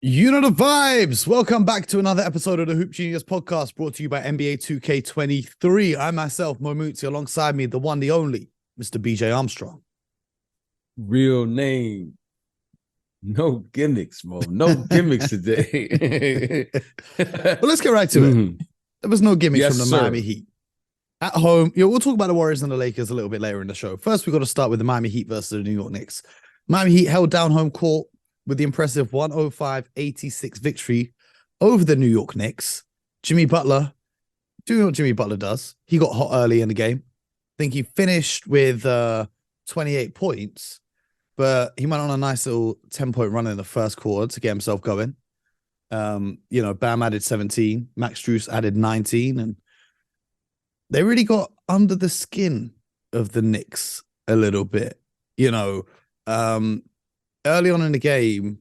You know the vibes. Welcome back to another episode of the Hoop Genius podcast brought to you by NBA 2K23. I myself, Momuti, alongside me, the one, the only, Mr. BJ Armstrong. Real name. No gimmicks, Mo. No gimmicks today. Well, let's get right to it. There was no gimmicks Yes, from the sir. Miami Heat. At home, we'll talk about the Warriors and the Lakers a little bit later in the show. First, we've got to start with the Miami Heat versus the New York Knicks. Miami Heat held down home court with the impressive 105-86 victory over the New York Knicks. Jimmy Butler, doing what Jimmy Butler does. He got hot early in the game. I think he finished with 28 points, but he went on a nice little 10-point run in the first quarter to get himself going. Bam added 17, Max Strus added 19, and they really got under the skin of the Knicks a little bit. Early on in the game,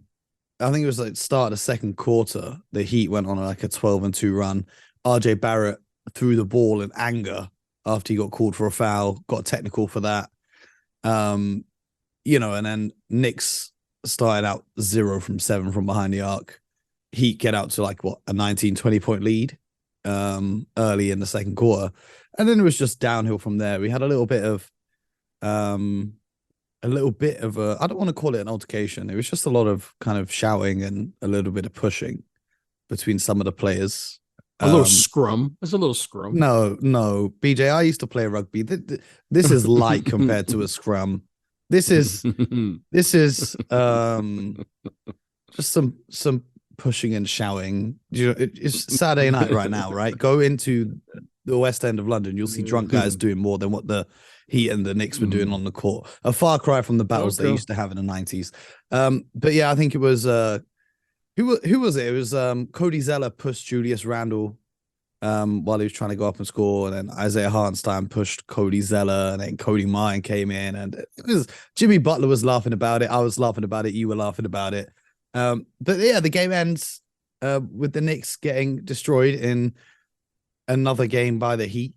I think it was like start of the second quarter, the Heat went on like a 12-2 run. RJ Barrett threw the ball in anger after he got called for a foul, got technical for that. And then Knicks started out 0 from 7 from behind the arc. Heat get out to like a 19, 20-point lead early in the second quarter. And then it was just downhill from there. We had a little bit of I don't want to call it an altercation. It was just a lot of kind of shouting and a little bit of pushing between some of the players. A little scrum. It's a little scrum. No, BJ, I used to play rugby. This is light compared to a scrum. This is just some pushing and shouting. It's Saturday night right now, right? Go into the West End of London, you'll see drunk guys doing more than what the Heat and the Knicks were doing on the court. A far cry from the battles they used to have in the 90s. But yeah, I think it was who was it? It was Cody Zeller pushed Julius Randle while he was trying to go up and score, and then Isaiah Hartenstein pushed Cody Zeller, and then Cody Martin came in, and it was Jimmy Butler was laughing about it. I was laughing about it. You were laughing about it. But yeah, the game ends with the Knicks getting destroyed in another game by the Heat.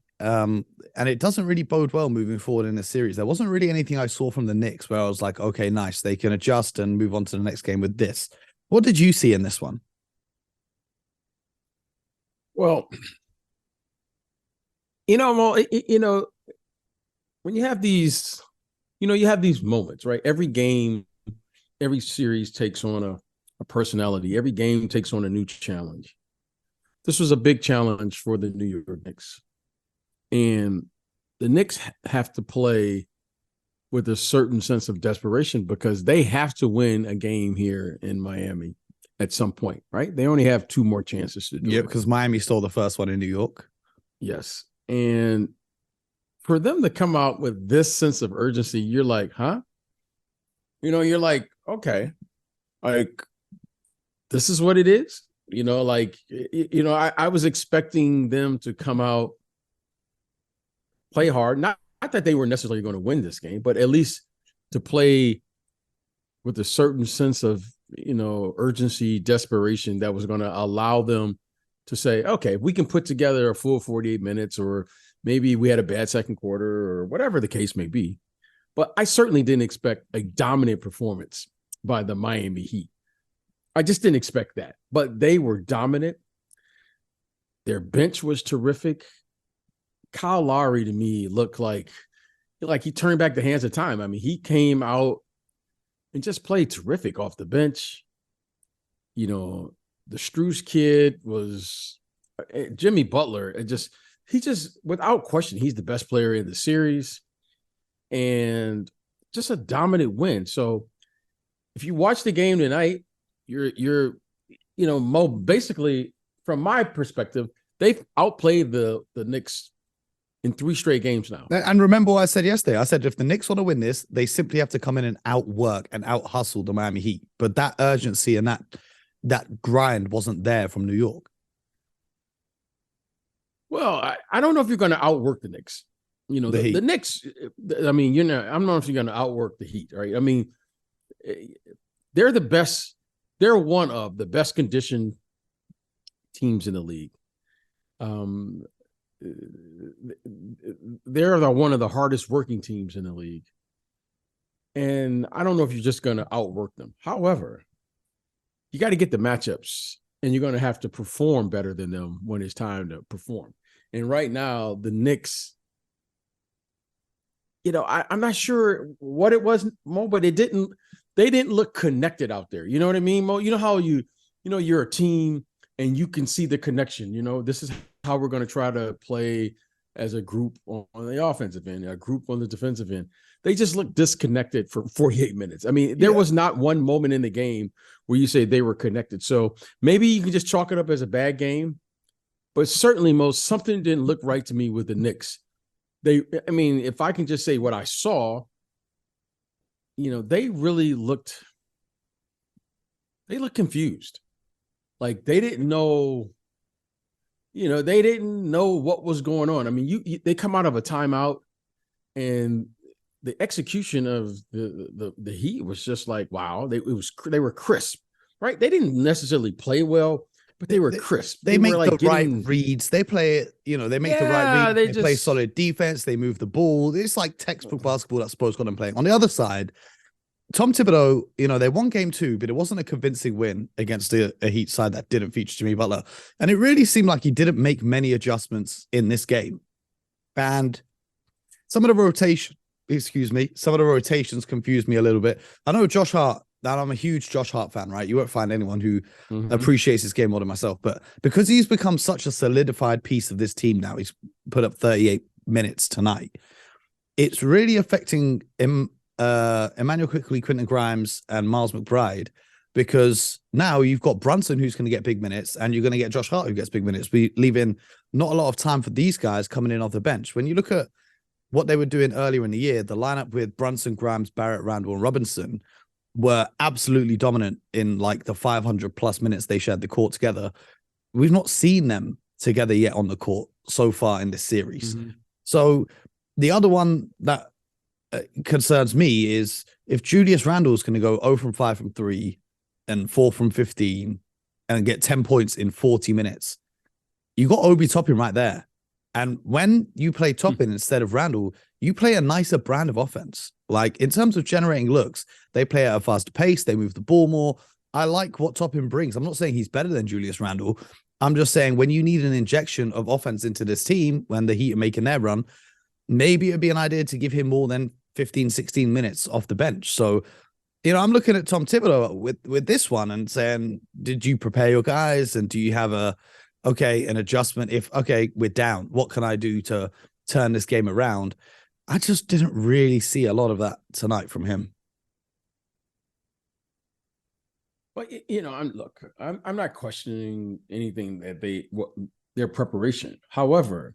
And it doesn't really bode well moving forward in the series. There wasn't really anything I saw from the Knicks where I was like, okay, nice. They can adjust and move on to the next game with this. What did you see in this one? Well, when you have these, you have these moments, right? Every game, every series takes on a personality. Every game takes on a new challenge. This was a big challenge for the New York Knicks. And the Knicks have to play with a certain sense of desperation because they have to win a game here in Miami at some point, right? They only have 2 more chances to do it. Yeah, because Miami stole the first one in New York. Yes. And for them to come out with this sense of urgency, you're like, huh? You're like, okay, like, this is what it is. I was expecting them to come out, play hard. Not that they were necessarily going to win this game, but at least to play with a certain sense of, urgency, desperation that was going to allow them to say, okay, we can put together a full 48 minutes, or maybe we had a bad second quarter or whatever the case may be. But I certainly didn't expect a dominant performance by the Miami Heat. I just didn't expect that, but they were dominant. Their bench was terrific. Kyle Lowry to me looked like he turned back the hands of time. I mean, he came out and just played terrific off the bench. The Strus kid was Jimmy Butler. He just without question, he's the best player in the series, and just a dominant win. So if you watch the game tonight, you're Mo, basically from my perspective, they've outplayed the Knicks in 3 straight games now. And remember what I said yesterday? I said if the Knicks want to win this, they simply have to come in and outwork and out-hustle the Miami Heat. But that urgency and that grind wasn't there from New York. Well, I don't know if you're going to outwork the Knicks. The Knicks, I mean, I don't know if you're going to outwork the Heat, right? I mean, they're the best. They're one of the best conditioned teams in the league. They're one of the hardest working teams in the league. And I don't know if you're just going to outwork them. However, you got to get the matchups, and you're going to have to perform better than them when it's time to perform. And right now, the Knicks, I'm not sure what it was, Mo, but they didn't look connected out there. You know what I mean, Mo? You know how you're a team and you can see the connection. This is how we're going to try to play as a group on the offensive end, a group on the defensive end. They just looked disconnected for 48 minutes. I mean, there was not one moment in the game where you say they were connected. So maybe you can just chalk it up as a bad game, but certainly, Mo, something didn't look right to me with the Knicks. If I can just say what I saw, they really looked confused. Like they didn't know, what was going on. I mean, they come out of a timeout, and the execution of the Heat was just like, wow, they were crisp, right? They didn't necessarily play well, but they were crisp. They make the right reads. They play it, they make the right read. They play solid defense. They move the ball. It's like textbook basketball that Spo's got them playing. On the other side, Tom Thibodeau, they won game 2, but it wasn't a convincing win against a Heat side that didn't feature Jimmy Butler. And it really seemed like he didn't make many adjustments in this game. And some of the rotations confused me a little bit. I know Josh Hart, that I'm a huge Josh Hart fan, right? You won't find anyone who appreciates his game more than myself. But because he's become such a solidified piece of this team now, he's put up 38 minutes tonight. It's really affecting him. Emmanuel Quickley, Quentin Grimes, and Miles McBride, because now you've got Brunson who's going to get big minutes, and you're going to get Josh Hart who gets big minutes. We leaving not a lot of time for these guys coming in off the bench. When you look at what they were doing earlier in the year, the lineup with Brunson, Grimes, Barrett, Randall, and Robinson were absolutely dominant in like the 500 plus minutes they shared the court together. We've not seen them together yet on the court so far in this series. So the other one that concerns me is if Julius Randle's going to go 0 from 5 from 3 and 4 from 15 and get 10 points in 40 minutes, you got Obi Toppin right there. And when you play Toppin instead of Randle, you play a nicer brand of offense. Like in terms of generating looks, they play at a faster pace. They move the ball more. I like what Toppin brings. I'm not saying he's better than Julius Randle. I'm just saying when you need an injection of offense into this team, when the Heat are making their run, maybe it'd be an idea to give him more than 15, 16 minutes off the bench. So, I'm looking at Tom Thibodeau with this one and saying, did you prepare your guys? And do you have an adjustment? If, we're down, what can I do to turn this game around? I just didn't really see a lot of that tonight from him. Well, I'm not questioning anything that their preparation. However,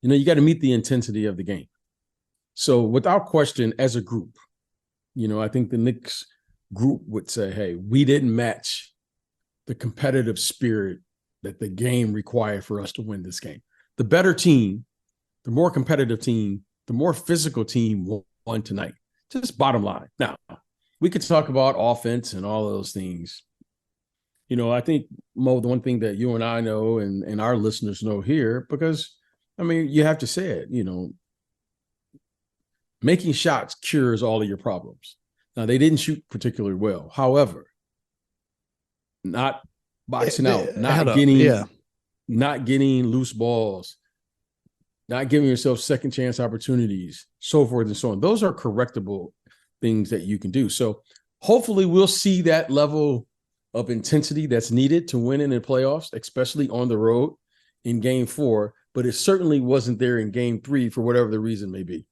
you got to meet the intensity of the game. So without question, as a group, I think the Knicks group would say, hey, we didn't match the competitive spirit that the game required for us to win this game. The better team, the more competitive team, the more physical team won tonight. Just bottom line. Now, we could talk about offense and all of those things. I think, Mo, the one thing that you and I know and our listeners know here, because, you have to say it, making shots cures all of your problems. Now, they didn't shoot particularly well. However, not boxing out, not getting loose balls, not giving yourself second chance opportunities, so forth and so on. Those are correctable things that you can do. So hopefully we'll see that level of intensity that's needed to win in the playoffs, especially on the road in game 4, but it certainly wasn't there in game 3 for whatever the reason may be.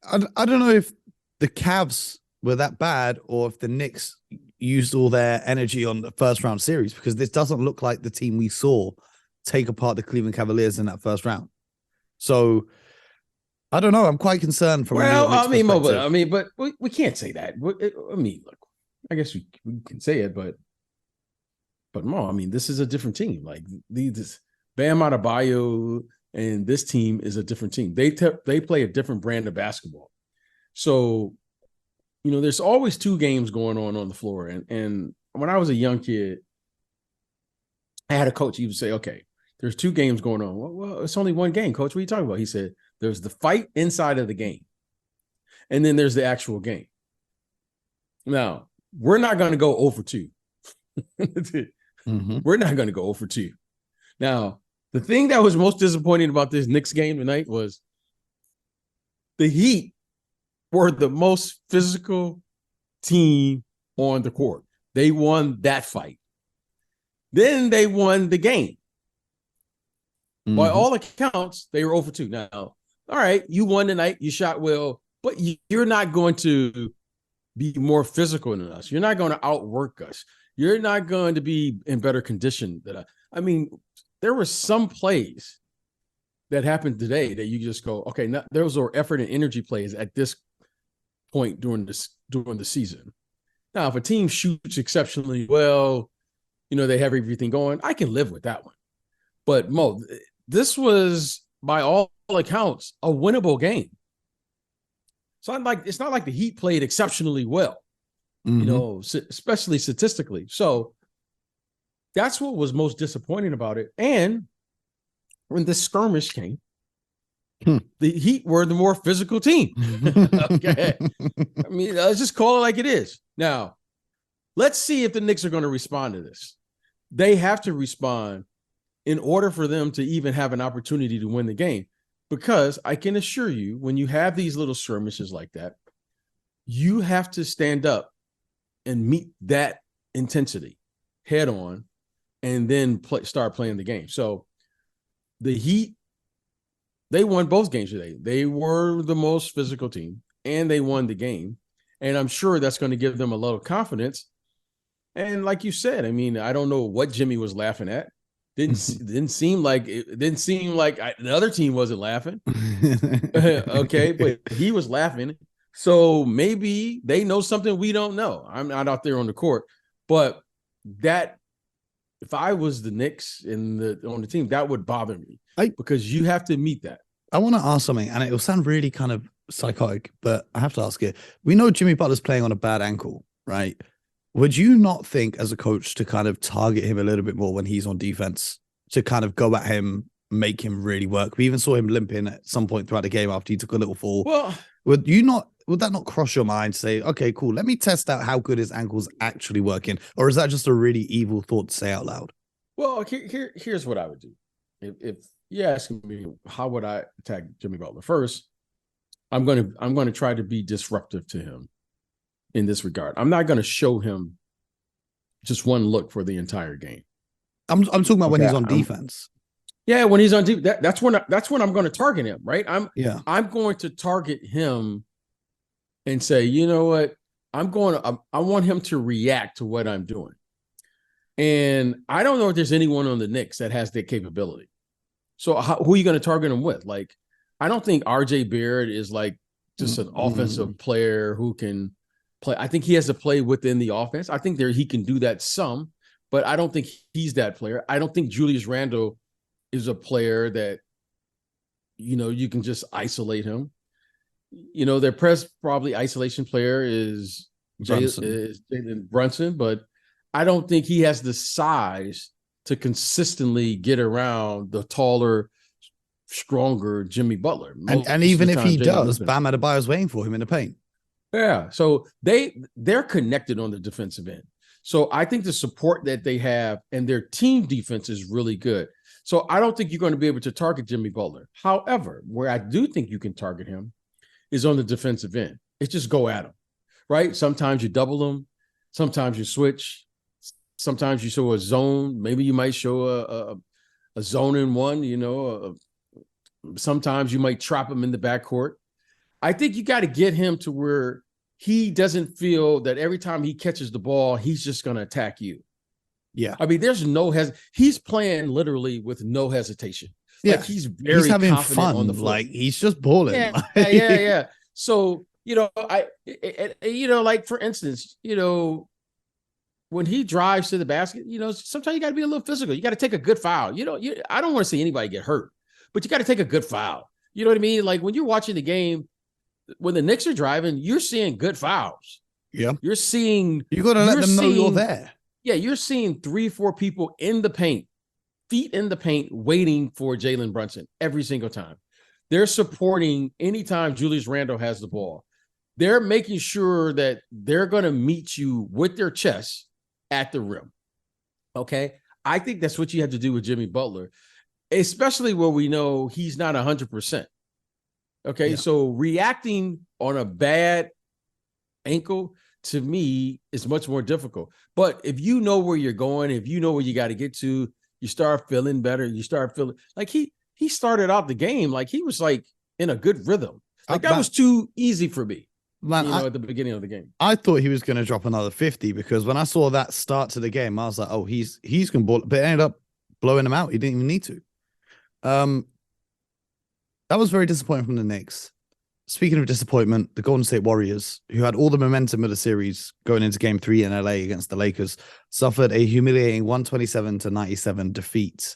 I don't know if the Cavs were that bad or if the Knicks used all their energy on the first round series, because this doesn't look like the team we saw take apart the Cleveland Cavaliers in that first round. So I don't know. I'm quite concerned from but we can't say that. Look, I guess we can say it, but Mo, this is a different team. Like this Bam Adebayo and this team is a different team. They play a different brand of basketball. So, there's always 2 games going on the floor. And when I was a young kid, I had a coach. He would say, okay, there's 2 games going on. Well, it's only one game, coach. What are you talking about? He said, there's the fight inside of the game, and then there's the actual game. Now, we're not going to go 0 for 2. Mm-hmm. We're not going to go 0 for 2. Now, the thing that was most disappointing about this Knicks game tonight was the Heat were the most physical team on the court. They won that fight. Then they won the game. Mm-hmm. By all accounts, they were 0 for 2. Now, all right, you won tonight. You shot well, but you're not going to be more physical than us. You're not going to outwork us. You're not going to be in better condition than us. I mean, there were some plays that happened today that you just go, okay, now, those are effort and energy plays at this point during the season. Now, if a team shoots exceptionally well, they have everything going, I can live with that one. But Mo, this was, by all accounts, a winnable game. It's not like the Heat played exceptionally well, especially statistically. So that's what was most disappointing about it. And when the skirmish came, the Heat were the more physical team. Okay. I mean, let's just call it like it is. Now, let's see if the Knicks are going to respond to this. They have to respond in order for them to even have an opportunity to win the game. Because I can assure you, when you have these little skirmishes like that, you have to stand up and meet that intensity head on and then start playing the game. So the Heat, they won both games today. They were the most physical team, and they won the game. And I'm sure that's going to give them a lot of confidence. And like you said, I mean, I don't know what Jimmy was laughing at. Didn't seem like the other team wasn't laughing. Okay, but he was laughing. So maybe they know something we don't know. I'm not out there on the court, but that if I was the Knicks on the team, that would bother me because you have to meet that. I want to ask something, and it will sound really kind of psychotic, but I have to ask it. We know Jimmy Butler's playing on a bad ankle, right? Would you not think as a coach to kind of target him a little bit more when he's on defense, to kind of go at him, make him really work? We even saw him limping at some point throughout the game after he took a little fall. Well, would that not cross your mind to say, okay, cool, let me test out how good his ankle's actually working? Or is that just a really evil thought to say out loud? Well, here's what I would do. If you're asking me how would I attack Jimmy Butler, first, I'm going to try to be disruptive to him in this regard. I'm not going to show him just one look for the entire game. I'm talking about when he's on defense. Yeah, when he's on defense, that's when I'm going to target him, right? I'm going to target him and say, you know what? I want him to react to what I'm doing. And I don't know if there's anyone on the Knicks that has that capability. So who are you going to target him with? Like, I don't think RJ Barrett is like just an offensive player who can play. I think he has to play within the offense. I think he can do that some, but I don't think he's that player. I don't think Julius Randle is a player that, you can just isolate him. Their probably isolation player is Jalen Brunson, but I don't think he has the size to consistently get around the taller, stronger Jimmy Butler. And even if he does, Bam Adebayo's waiting for him in the paint. Yeah, so they're connected on the defensive end. So I think the support that they have and their team defense is really good. So I don't think you're going to be able to target Jimmy Butler. However, where I do think you can target him is on the defensive end. It's just go at him, right? Sometimes you double him. Sometimes you switch. Sometimes you show a zone. Maybe you might show a zone in one, sometimes you might trap him in the backcourt. I think you got to get him to where he doesn't feel that every time he catches the ball, he's just going to attack you. Yeah. I mean, there's he's playing literally with no hesitation. Yeah. Like he's having fun on the floor. Like he's just balling. Yeah. So, like for instance, when he drives to the basket, sometimes you got to be a little physical. You got to take a good foul. I don't want to see anybody get hurt, but you got to take a good foul. You know what I mean? Like when you're watching the game, when the Knicks are driving, you're seeing good fouls. Yeah. You got to let them know you're there. Yeah. You're seeing 3-4 people in the paint, feet in the paint, waiting for Jalen Brunson every single time. They're supporting anytime Julius Randle has the ball. They're making sure that they're going to meet you with their chest at the rim. Okay. I think that's what you have to do with Jimmy Butler, especially where we know he's not 100%. Okay. Yeah. So reacting on a bad ankle to me is much more difficult. But if you know where you're going, if you know where you got to get to, you start feeling better. You start feeling like he started out the game like he was like in a good rhythm. Like that was too easy for me. Man, at the beginning of the game. I thought he was going to drop another 50 because when I saw that start to the game, I was like, oh, he's going to ball, but it ended up blowing him out. He didn't even need to. That was very disappointing from the Knicks. Speaking of disappointment, the Golden State Warriors, who had all the momentum of the series going into Game 3 in LA against the Lakers, suffered a humiliating 127-97 defeat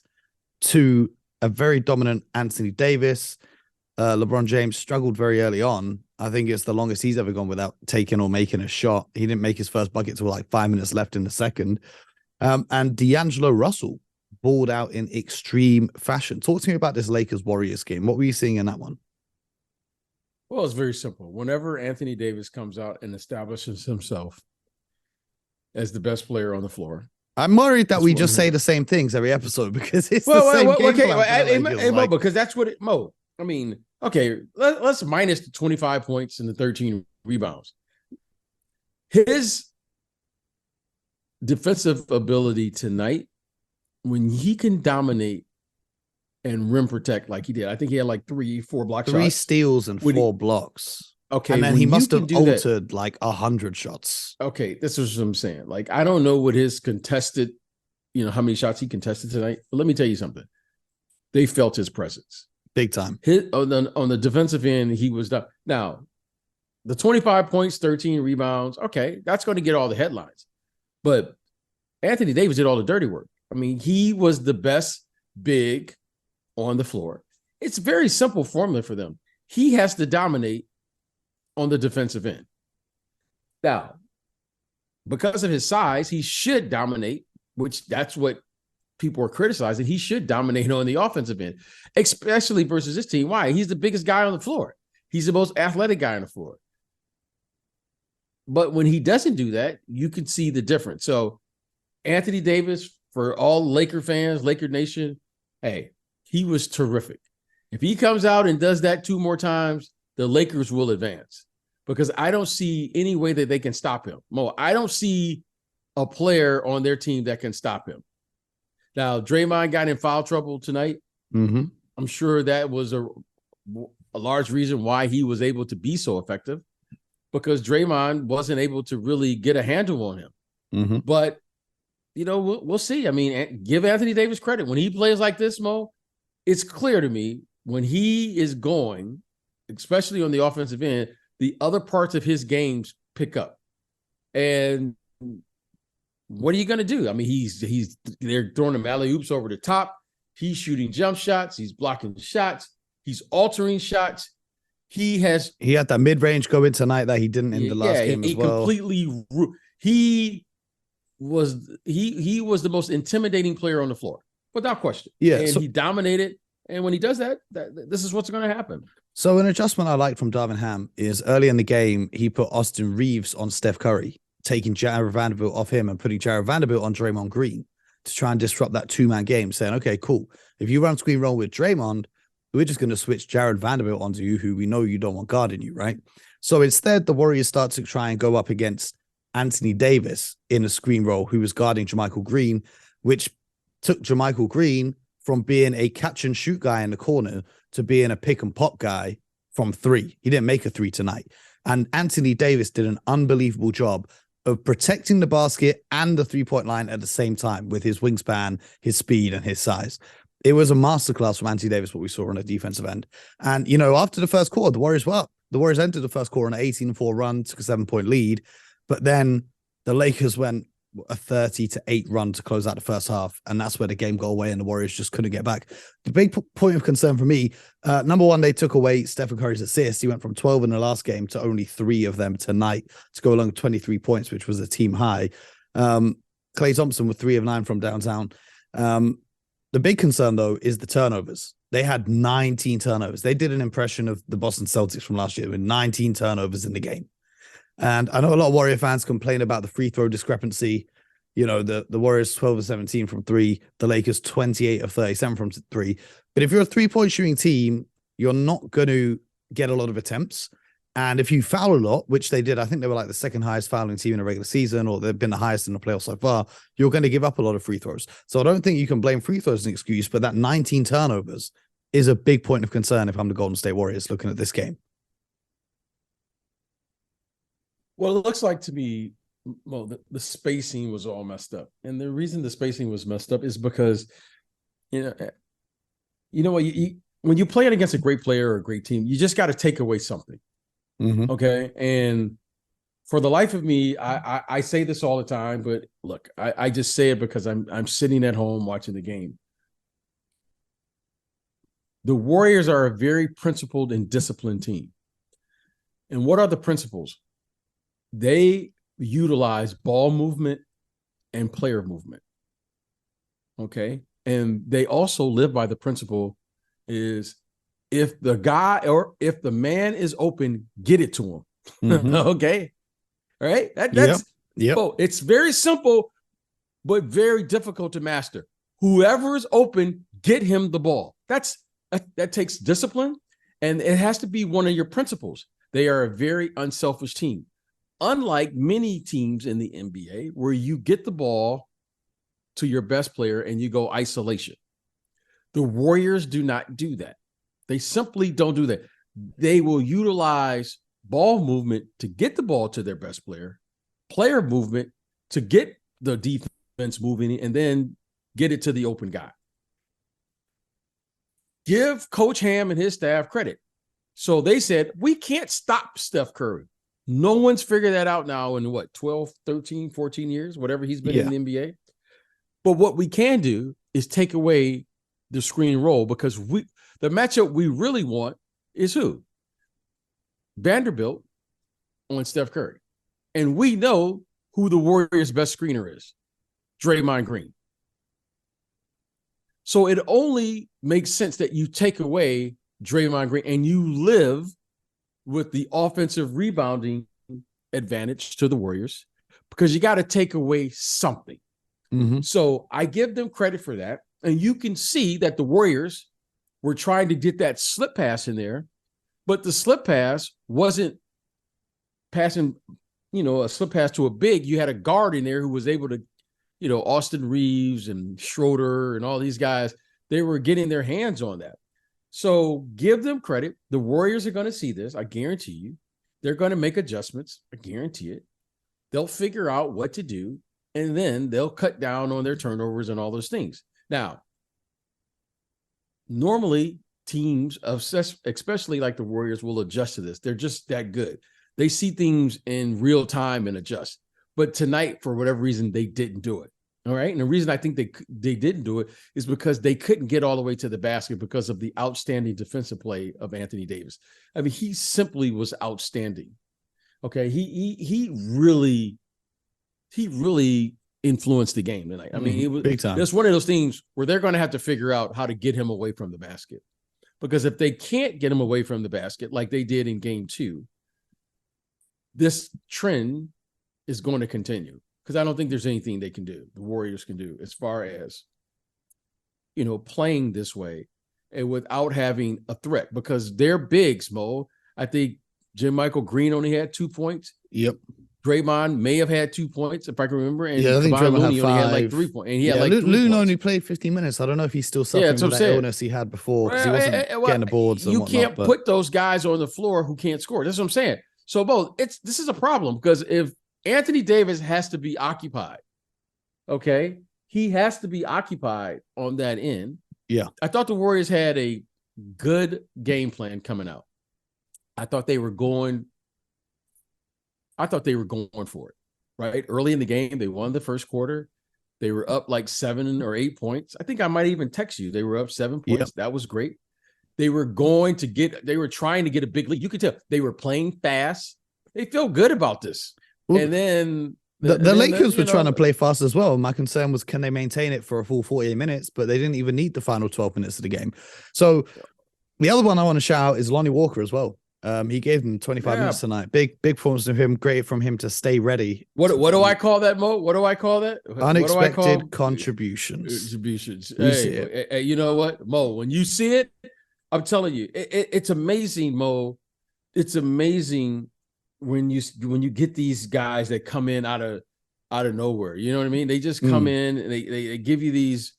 to a very dominant Anthony Davis. LeBron James struggled very early on. I think it's the longest he's ever gone without taking or making a shot. He didn't make his first bucket till like 5 minutes left in the second. And D'Angelo Russell balled out in extreme fashion. Talk to me about this Lakers-Warriors game. What were you seeing in that one? Well, it's very simple. Whenever Anthony Davis comes out and establishes himself as the best player on the floor, I'm worried that we just say the same things every episode because it's the same game plan. Mo, because that's what Mo. I mean, okay, let's minus the 25 points and the 13 rebounds. His defensive ability tonight, when he can dominate and rim protect like he did, I think he had like 3-4 block shots. 3 steals and 4 blocks. Okay. And then he must have altered like 100 shots. Okay. This is what I'm saying. Like, I don't know what his contested, how many shots he contested tonight. But let me tell you something. They felt his presence. Big time. On the defensive end, he was done. Now, the 25 points, 13 rebounds, okay, that's going to get all the headlines. But Anthony Davis did all the dirty work. I mean, he was the best big on the floor. It's a very simple formula for them. He has to dominate on the defensive end. Now, because of his size, he should dominate, which that's what people are criticizing. He should dominate on the offensive end, especially versus this team. Why? He's the biggest guy on the floor. He's the most athletic guy on the floor. But when he doesn't do that, you can see the difference. So Anthony Davis, for all Laker fans, Laker Nation, hey, he was terrific. If he comes out and does that 2 more times, the Lakers will advance because I don't see any way that they can stop him. Mo, I don't see a player on their team that can stop him. Now, Draymond got in foul trouble tonight. Mm-hmm. I'm sure that was a large reason why he was able to be so effective because Draymond wasn't able to really get a handle on him. Mm-hmm. But, we'll see. I mean, give Anthony Davis credit. When he plays like this, Mo, it's clear to me when he is going, especially on the offensive end, the other parts of his games pick up. And what are you going to do? I mean, they're throwing him alley-oops over the top. He's shooting jump shots. He's blocking shots. He's altering shots. He had that mid-range go in tonight that he didn't in the last game as well. He was the most intimidating player on the floor, without question. Yeah, and he dominated. And when he does that, this is what's going to happen. So an adjustment I like from Darvin Ham is early in the game, he put Austin Reeves on Steph Curry, taking Jared Vanderbilt off him and putting Jared Vanderbilt on Draymond Green to try and disrupt that 2-man game, saying, okay, cool. If you run screen roll with Draymond, we're just going to switch Jared Vanderbilt onto you, who we know you don't want guarding you, right? So instead, the Warriors start to try and go up against Anthony Davis in a screen roll, who was guarding JaMychal Green, which took JaMychal Green from being a catch and shoot guy in the corner to being a pick and pop guy from 3. He didn't make a 3 tonight. And Anthony Davis did an unbelievable job of protecting the basket and the 3-point line at the same time with his wingspan, his speed, and his size. It was a masterclass from Anthony Davis, what we saw on the defensive end. And, after the first quarter, the Warriors entered the first quarter on an 18-4 run, took a 7-point lead. But then the Lakers went a 30-8 run to close out the first half. And that's where the game got away and the Warriors just couldn't get back. The big point of concern for me, number one, they took away Stephen Curry's assists. He went from 12 in the last game to only 3 of them tonight to go along 23 points, which was a team high. Klay Thompson with 3 of 9 from downtown. The big concern, though, is the turnovers. they had 19 turnovers. They did an impression of the Boston Celtics from last year with 19 turnovers in the game. And I know a lot of Warrior fans complain about the free throw discrepancy. You know, the Warriors 12 of 17 from three, the Lakers 28 of 37 from three. But if you're a three-point shooting team, you're not going to get a lot of attempts. And if you foul a lot, which they did, I think they were like the second highest fouling team in a regular season, or they've been the highest in the playoffs so far, you're going to give up a lot of free throws. So I don't think you can blame free throws as an excuse, but that 19 turnovers is a big point of concern if I'm the Golden State Warriors looking at this game. Well, it looks like to me, well, the spacing was all messed up. And the reason the spacing was messed up is because, you know what, when you play it against a great player or a great team, you just got to take away something. Mm-hmm. Okay. And for the life of me, I say this all the time, but look, I just say it because I'm sitting at home watching the game. The Warriors are a very principled and disciplined team. And what are the principles? They utilize ball movement and player movement. Okay. And they also live by the principle is if the guy or if the man is open, get it to him. Mm-hmm. Okay. All right. That's Oh, it's very simple, but very difficult to master. Whoever is open, get him the ball. That takes discipline, and it has to be one of your principles. They are a very unselfish team. Unlike many teams in the NBA where you get the ball to your best player and you go isolation. The Warriors do not do that. They simply don't do that. They will utilize ball movement to get the ball to their best player, player movement to get the defense moving, and then get it to the open guy. Give Coach Ham and his staff credit. So they said, we can't stop Steph Curry. No one's figured that out now in 12, 13, 14 years, whatever he's been in the NBA. But what we can do is take away the screen roll, because the matchup we really want is who? Vanderbilt on Steph Curry. And we know who the Warriors' best screener is, Draymond Green. So it only makes sense that you take away Draymond Green and you live with the offensive rebounding advantage to the Warriors, because you got to take away something. Mm-hmm. So I give them credit for that. And you can see that the Warriors were trying to get that slip pass in there, but the slip pass wasn't passing, a slip pass to a big. You had a guard in there who was able to, Austin Reeves and Schroeder and all these guys, they were getting their hands on that. So give them credit. The Warriors are going to see this. I guarantee you. They're going to make adjustments. I guarantee it. They'll figure out what to do, and then they'll cut down on their turnovers and all those things. Now, normally teams, especially like the Warriors, will adjust to this. They're just that good. They see things in real time and adjust. But tonight, for whatever reason, they didn't do it. All right. And the reason I think they didn't do it is because they couldn't get all the way to the basket because of the outstanding defensive play of Anthony Davis. I mean, he simply was outstanding. Okay. He really influenced the game tonight. I mean, it was big time. It's one of those things where they're going to have to figure out how to get him away from the basket, because if they can't get him away from the basket like they did in game 2, this trend is going to continue. Because I don't think there's anything they can do, the Warriors can do, as far as, playing this way and without having a threat, because they're bigs, Mo. I think Michael Green only had 2 points. Yep. Draymond may have had 2 points, if I can remember. And I think Draymond only had like 3 points. And he had like 3 Loon points. only played 15 minutes. I don't know if he's still suffering from that illness he had before, because he wasn't getting the boards. You can't put those guys on the floor who can't score. That's what I'm saying. So, Bo, this is a problem, because if Anthony Davis has to be occupied, okay? He has to be occupied on that end. Yeah. I thought the Warriors had a good game plan coming out. I thought they were going for it, right? Early in the game, they won the first quarter. They were up like 7 or 8 points. I think I might even text you. They were up 7 points. Yep. That was great. They were trying to get a big lead. You could tell they were playing fast. They feel good about this. Ooh. And then The Lakers were trying to play fast as well. My concern was, can they maintain it for a full 48 minutes? But they didn't even need the final 12 minutes of the game. So the other one I want to shout out is Lonnie Walker as well. He gave them 25 minutes tonight. Big performance of him. Great from him to stay ready. What do I call that, Mo? What do I call that? Unexpected contributions. Hey, you know what, Mo? When you see it, I'm telling you, it's amazing, Mo. It's amazing when you get these guys that come in out of nowhere. You know what I mean? They just come in and they give you these,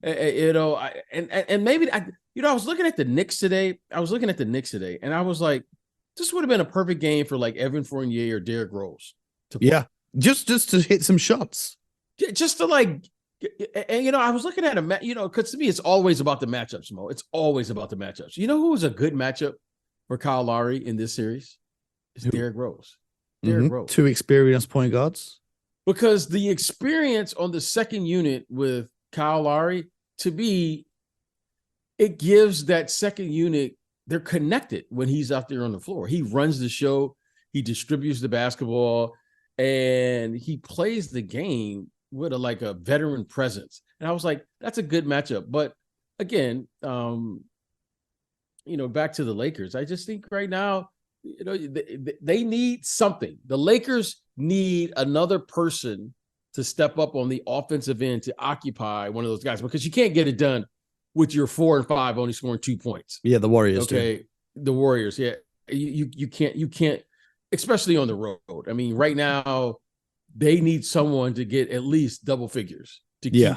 and maybe I was looking at the Knicks today. And I was like, this would have been a perfect game for like Evan Fournier or Derrick Rose to play. Yeah, just to hit some shots. Just to like, and I was looking at because to me it's always about the matchups, Mo. It's always about the matchups. You know who was a good matchup for Kyle Lowry in this series? It's Derrick Rose. Rose. Two experienced point guards. Because the experience on the second unit with Kyle Lowry, to me, it gives that second unit, they're connected when he's out there on the floor. He runs the show, he distributes the basketball, and he plays the game with a veteran presence. And I was like, that's a good matchup. But again, back to the Lakers, I just think right now, they need something. The Lakers need another person to step up on the offensive end to occupy one of those guys, because you can't get it done with your 4 and 5 only scoring 2 points. Yeah, the Warriors. Okay, the Warriors. Yeah, you can't, especially on the road. I mean, right now they need someone to get at least double figures to keep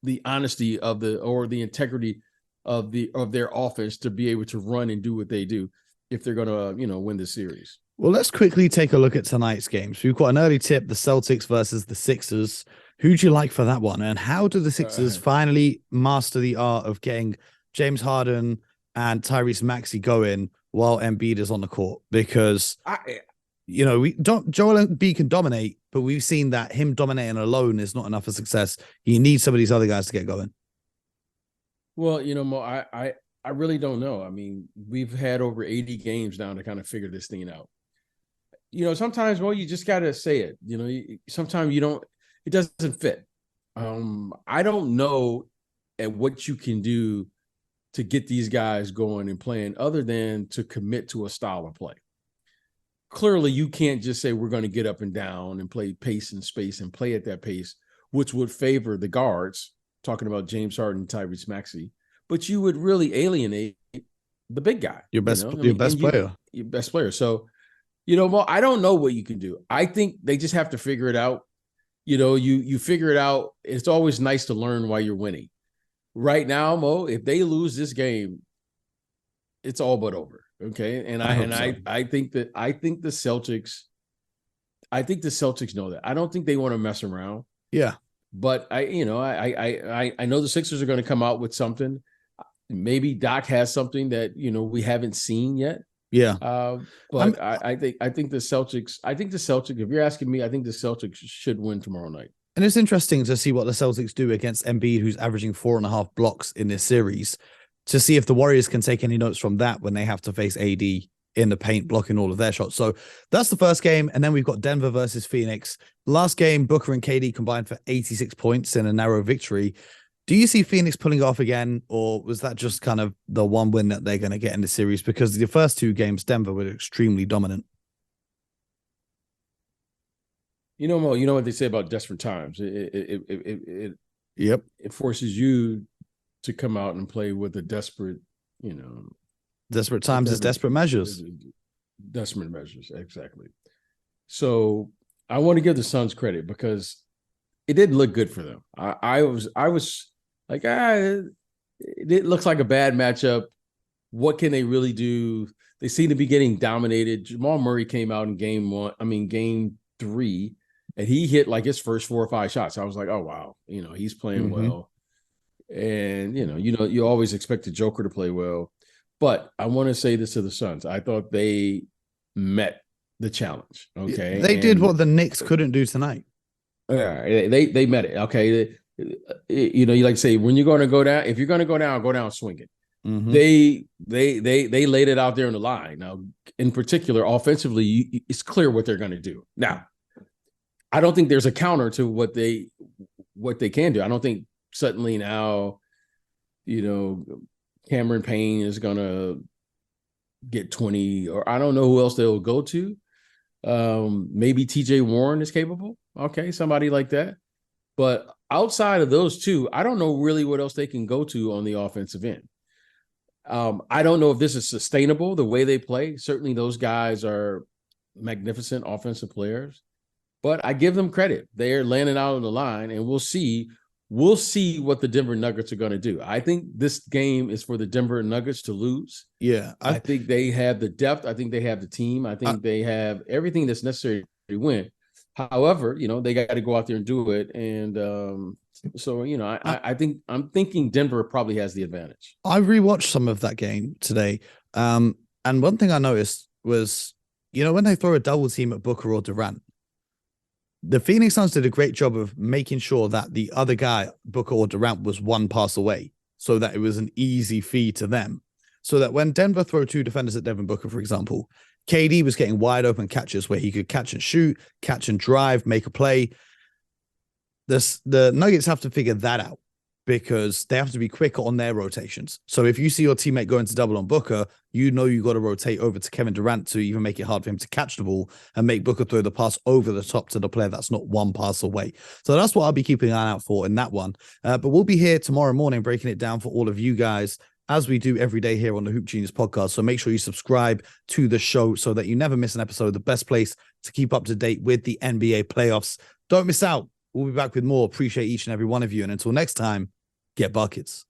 the honesty of the integrity of their offense to be able to run and do what they do if they're going to win the series. Well, let's quickly take a look at tonight's games. We've got an early tip, the Celtics versus the Sixers. Who do you like for that one? And how do the Sixers finally master the art of getting James Harden and Tyrese Maxey going while Embiid is on the court? Because, Joel Embiid can dominate, but we've seen that him dominating alone is not enough for success. You need some of these other guys to get going. Well, Mo, I really don't know. I mean, we've had over 80 games now to kind of figure this thing out. Sometimes, well, you just got to say it. Sometimes it doesn't fit. I don't know at what you can do to get these guys going and playing other than to commit to a style of play. Clearly, you can't just say we're going to get up and down and play pace and space and play at that pace, which would favor the guards, talking about James Harden and Tyrese Maxey, but you would really alienate the big guy. Your best player. Your best player. So, Mo, I don't know what you can do. I think they just have to figure it out. You figure it out. It's always nice to learn while you're winning. Right now, Mo, if they lose this game, it's all but over. Okay. And I think the Celtics know that. I don't think they want to mess around. Yeah. But I know the Sixers are going to come out with something. Maybe Doc has something that, we haven't seen yet. Yeah. But I think the Celtics, if you're asking me, I think the Celtics should win tomorrow night. And it's interesting to see what the Celtics do against Embiid, who's averaging 4.5 blocks in this series, to see if the Warriors can take any notes from that when they have to face AD in the paint, blocking all of their shots. So that's the first game. And then we've got Denver versus Phoenix. Last game, Booker and KD combined for 86 points in a narrow victory. Do you see Phoenix pulling off again, or was that just kind of the one win that they're going to get in the series? Because the first two games, Denver were extremely dominant. Mo, you know what they say about desperate times. It forces you to come out and play with a desperate, desperate times is desperate measures. Desperate measures, exactly. So I want to give the Suns credit because it didn't look good for them. I was like, it looks like a bad matchup. What can they really do? They seem to be getting dominated. Jamal Murray came out in game 3, and he hit like his first 4 or 5 shots. I was like, oh wow, he's playing well. And you always expect the Joker to play well. But I want to say this to the Suns. I thought they met the challenge. Okay. They did what the Knicks couldn't do tonight. Yeah, they met it. Okay. You like to say, when you're going to go down, if you're going to go down swinging. Mm-hmm. They laid it out there on the line. Now, in particular, offensively, it's clear what they're going to do. Now, I don't think there's a counter to what they can do. I don't think suddenly now, Cameron Payne is gonna get 20, or I don't know who else they'll go to. Maybe TJ Warren is capable. Okay, somebody like that. But outside of those two, I don't know really what else they can go to on the offensive end. I don't know if this is sustainable, the way they play. Certainly those guys are magnificent offensive players, but I give them credit. They're landing out on the line, and we'll see what the Denver Nuggets are going to do. I think this game is for the Denver Nuggets to lose. Yeah. I think they have the depth. I think they have the team. I think they have everything that's necessary to win. However, they got to go out there and do it. And I think I'm thinking Denver probably has the advantage. I rewatched some of that game today. And one thing I noticed was, when they throw a double team at Booker or Durant, the Phoenix Suns did a great job of making sure that the other guy, Booker or Durant, was one pass away so that it was an easy feed to them. So that when Denver throw two defenders at Devin Booker, for example, KD was getting wide open catches where he could catch and shoot, catch and drive, make a play. The Nuggets have to figure that out because they have to be quicker on their rotations. So if you see your teammate going to double on Booker, you got to rotate over to Kevin Durant to even make it hard for him to catch the ball and make Booker throw the pass over the top to the player that's not one pass away. So that's what I'll be keeping an eye out for in that one. But we'll be here tomorrow morning breaking it down for all of you guys, as we do every day here on the Hoop Genius podcast. So make sure you subscribe to the show so that you never miss an episode. The best place to keep up to date with the NBA playoffs. Don't miss out. We'll be back with more. Appreciate each and every one of you. And until next time, get buckets.